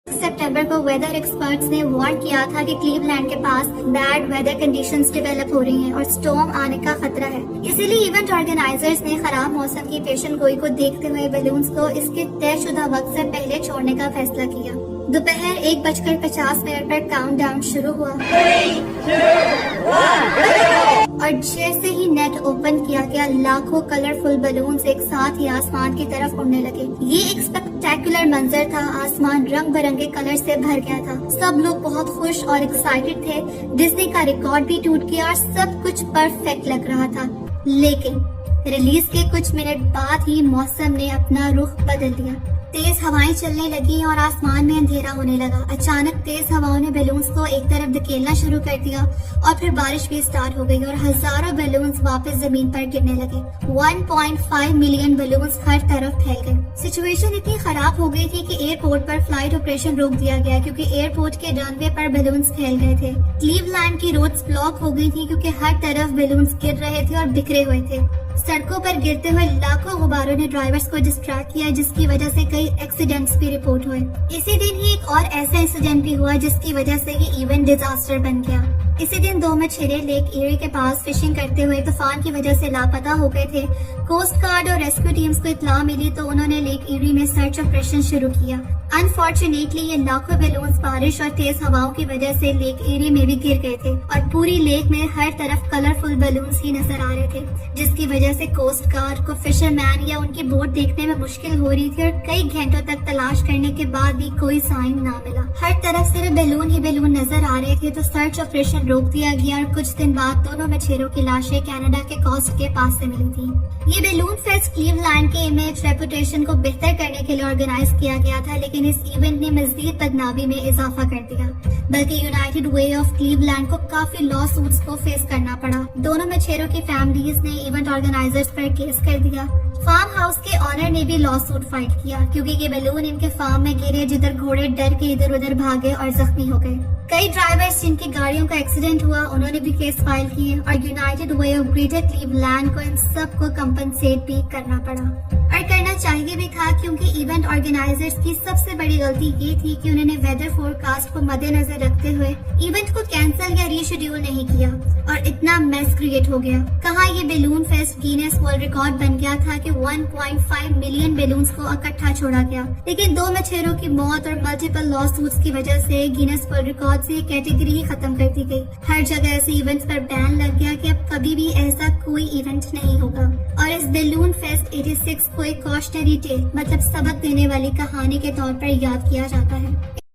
सितंबर को weather experts ने warn किया था कि क्लीवलैंड के पास बैड वेदर कंडीशंस डेवलप हो रही हैं और स्टॉर्म आने का खतरा है। इसीलिए इवेंट ऑर्गेनाइजर्स ने खराब मौसम की पेशन गोई को देखते हुए बैलून्स को इसके तयशुदा वक्त से पहले छोड़ने का फैसला किया। दोपहर 1:50 पर काउंटडाउन शुरू हुआ और जैसे ही नेट ओपन किया गया, लाखों कलरफुल बलून्स एक साथ ही आसमान की तरफ उड़ने लगे। ये एक स्पेक्टेकुलर मंजर था। आसमान रंग बिरंगे कलर से भर गया था। सब लोग बहुत खुश और एक्साइटेड थे। डिज्नी का रिकॉर्ड भी टूट गया और सब कुछ परफेक्ट लग रहा था। लेकिन रिलीज के कुछ मिनट बाद ही मौसम ने अपना रुख बदल दिया। तेज हवाएं चलने लगी और आसमान में अंधेरा होने लगा। अचानक तेज हवाओं ने बैलून्स को एक तरफ धकेलना शुरू कर दिया और फिर बारिश भी स्टार्ट हो गई और हजारों बैलून्स वापस जमीन पर गिरने लगे। 1.5 मिलियन बैलून्स हर तरफ फैल गए। सिचुएशन इतनी खराब हो गई थी कि एयरपोर्ट पर फ्लाइट ऑपरेशन रोक दिया गया क्योंकि एयरपोर्ट के रनवे पर बैलून्स फैल गए थे। क्लीवलैंड की रोड्स ब्लॉक हो गई थी क्योंकि हर तरफ बैलून्स गिर रहे थे और बिखरे हुए थे। सड़कों पर गिरते हुए लाखों गुब्बारों ने ड्राइवर्स को डिस्ट्रैक्ट किया, जिसकी वजह से कई एक्सीडेंट्स भी रिपोर्ट हुए। इसी दिन ही एक और ऐसा इंसिडेंट भी हुआ जिसकी वजह से ये इवेंट डिजास्टर बन गया। इसी दिन 2 मछुआरे लेक एरी के पास फिशिंग करते हुए तूफान की वजह से लापता हो गए थे। कोस्ट गार्ड और रेस्क्यू टीम्स को इत्तला मिली तो उन्होंने लेक एरी में सर्च ऑपरेशन शुरू किया। अनफॉर्चुनेटली ये लाखों बैलून्स बारिश और तेज हवाओं की वजह से लेक एरी में भी गिर गए थे और पूरी लेक में हर तरफ कलरफुल बैलून्स ही नजर आ रहे थे, जिसकी वजह से कोस्ट गार्ड को फिशरमैन या उनकी बोट देखने में मुश्किल हो रही थी और कई घंटों तक तलाश करने के बाद भी कोई साइन ना मिला। हर तरफ सिर्फ बैलून ही बैलून नजर आ रहे थे तो सर्च ऑपरेशन रोक दिया गया और कुछ दिन बाद दोनों मछुआरों की लाशें कनाडा के कोस्ट के पास से मिली थी। ये बैलून फेस्ट क्लीवलैंड के इमेज रेपुटेशन को बेहतर करने के लिए ऑर्गेनाइज किया गया था, लेकिन इस इवेंट ने मजीद बदनामी में इजाफा कर दिया। बल्कि यूनाइटेड वे ऑफ क्लीवलैंड को काफी लॉ सूट्स को फेस करना पड़ा। दोनों मछुआरों की फैमिलीज ने इवेंट ऑर्गेनाइजर्स पर केस कर दिया। फार्म हाउस के ऑनर ने भी लॉ सूट फाइट किया क्योंकि ये बैलून इनके फार्म में गिरे, जिधर घोड़े डर के इधर उधर भागे और जख्मी हो गए। कई ड्राइवर्स जिनकी गाड़ियों का एक्सीडेंट हुआ उन्होंने भी केस फाइल किए और United way of greater Cleveland को इन सब को कंपनसेट भी करना पड़ा और करना चाहिए भी था, क्योंकि इवेंट ऑर्गेनाइजर्स की सबसे बड़ी गलती ये थी कि उन्होंने वेदर फोरकास्ट को मद्देनजर रखते हुए इवेंट को कैंसिल या रीशेड्यूल नहीं किया और इतना मेस क्रिएट हो गया। कहाँ ये balloon fest Guinness world record बन गया था कि 1.5 मिलियन बैलून्स को इकट्ठा छोड़ा गया, लेकिन 2 मछुआरों की मौत और मल्टीपल लॉ सूट्स की वजह से गिनेस वर्ल्ड रिकॉर्ड से कैटेगरी ही खत्म कर दी गई। हर जगह ऐसे इवेंट्स पर बैन लग गया कि अब कभी भी ऐसा कोई इवेंट नहीं होगा। और इस बैलून फेस्ट 86 को एक कॉशनरी टेल मतलब सबक देने वाली कहानी के तौर पर याद किया जाता है।